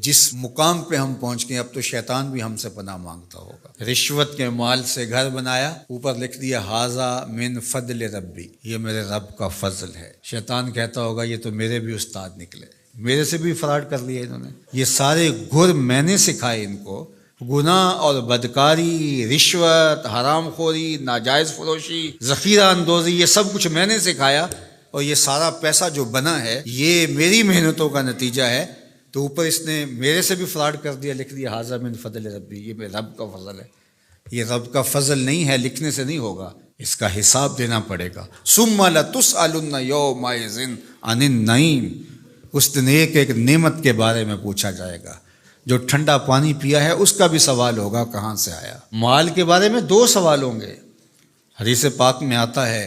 جس مقام پہ ہم پہنچ گئے اب تو شیطان بھی ہم سے پناہ مانگتا ہوگا۔ رشوت کے مال سے گھر بنایا، اوپر لکھ دیا ھذا من فضل ربی، یہ میرے رب کا فضل ہے۔ شیطان کہتا ہوگا یہ تو میرے بھی استاد نکلے، میرے سے بھی فراڈ کر لیا انہوں نے، یہ سارے گر میں نے سکھائے ان کو، گناہ اور بدکاری، رشوت، حرام خوری، ناجائز فروشی، ذخیرہ اندوزی، یہ سب کچھ میں نے سکھایا، اور یہ سارا پیسہ جو بنا ہے یہ میری محنتوں کا نتیجہ ہے۔ تو اوپر اس نے میرے سے بھی فراڈ کر دیا، لکھ دیا ھذا من فضل ربی، یہ میرے رب کا فضل ہے۔ یہ رب کا فضل نہیں ہے، لکھنے سے نہیں ہوگا، اس کا حساب دینا پڑے گا۔ ثم لتسألن یومئذ عن النعیم، اس دن ایک ایک نعمت کے بارے میں پوچھا جائے گا۔ جو ٹھنڈا پانی پیا ہے اس کا بھی سوال ہوگا کہاں سے آیا۔ مال کے بارے میں 2 سوال ہوں گے۔ حدیث پاک میں آتا ہے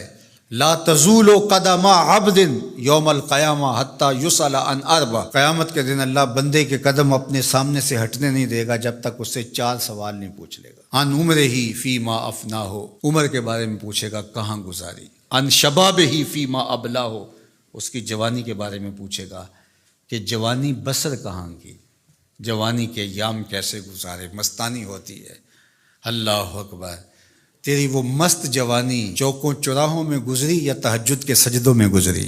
لا تزول قدم عبد یوم القیامہ حتی یسأل عن 4، قیامت کے دن اللہ بندے کے قدم اپنے سامنے سے ہٹنے نہیں دے گا جب تک اس سے 4 سوال نہیں پوچھ لے گا۔ عن عمرہ فیما افناہ، عمر کے بارے میں پوچھے گا کہاں گزاری۔ عن شبابہ فیما ابلاہ، اس کی جوانی کے بارے میں پوچھے گا کہ جوانی بسر کہاں کی، جوانی کے ایام کیسے گزارے، مستانی ہوتی ہے۔ اللہ اکبر، تیری وہ مست جوانی چوکوں چوراہوں میں گزری یا تہجد کے سجدوں میں گزری؟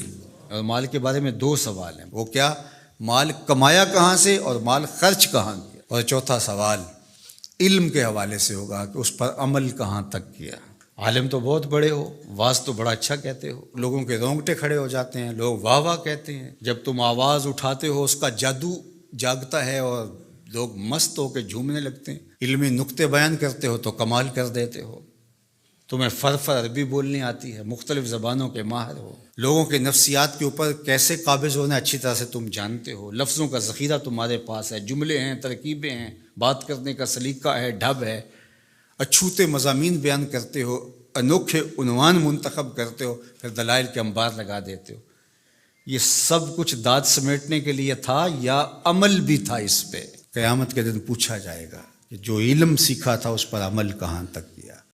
اور مال کے بارے میں 2 سوال ہیں، وہ کیا؟ مال کمایا کہاں سے اور مال خرچ کہاں کیا؟ اور چوتھا سوال علم کے حوالے سے ہوگا کہ اس پر عمل کہاں تک کیا۔ عالم تو بہت بڑے ہو، واز تو بڑا اچھا کہتے ہو، لوگوں کے رونگٹے کھڑے ہو جاتے ہیں، لوگ واہ واہ کہتے ہیں، جب تم آواز اٹھاتے ہو اس کا جادو جاگتا ہے اور لوگ مست ہو کے جھومنے لگتے ہیں، علمی نکتے بیان کرتے ہو تو کمال کر دیتے ہو، تمہیں فر عربی بولنی آتی ہے، مختلف زبانوں کے ماہر ہو، لوگوں کے نفسیات کے اوپر کیسے قابض ہونا اچھی طرح سے تم جانتے ہو، لفظوں کا ذخیرہ تمہارے پاس ہے، جملے ہیں، ترکیبیں ہیں، بات کرنے کا سلیقہ ہے، ڈھب ہے، اچھوتے مضامین بیان کرتے ہو، انوکھے عنوان منتخب کرتے ہو، پھر دلائل کے انبار لگا دیتے ہو۔ یہ سب کچھ داد سمیٹنے کے لیے تھا یا عمل بھی تھا اس پہ؟ قیامت کے دن پوچھا جائے گا کہ جو علم سیکھا تھا اس پر عمل کہاں تک کیا۔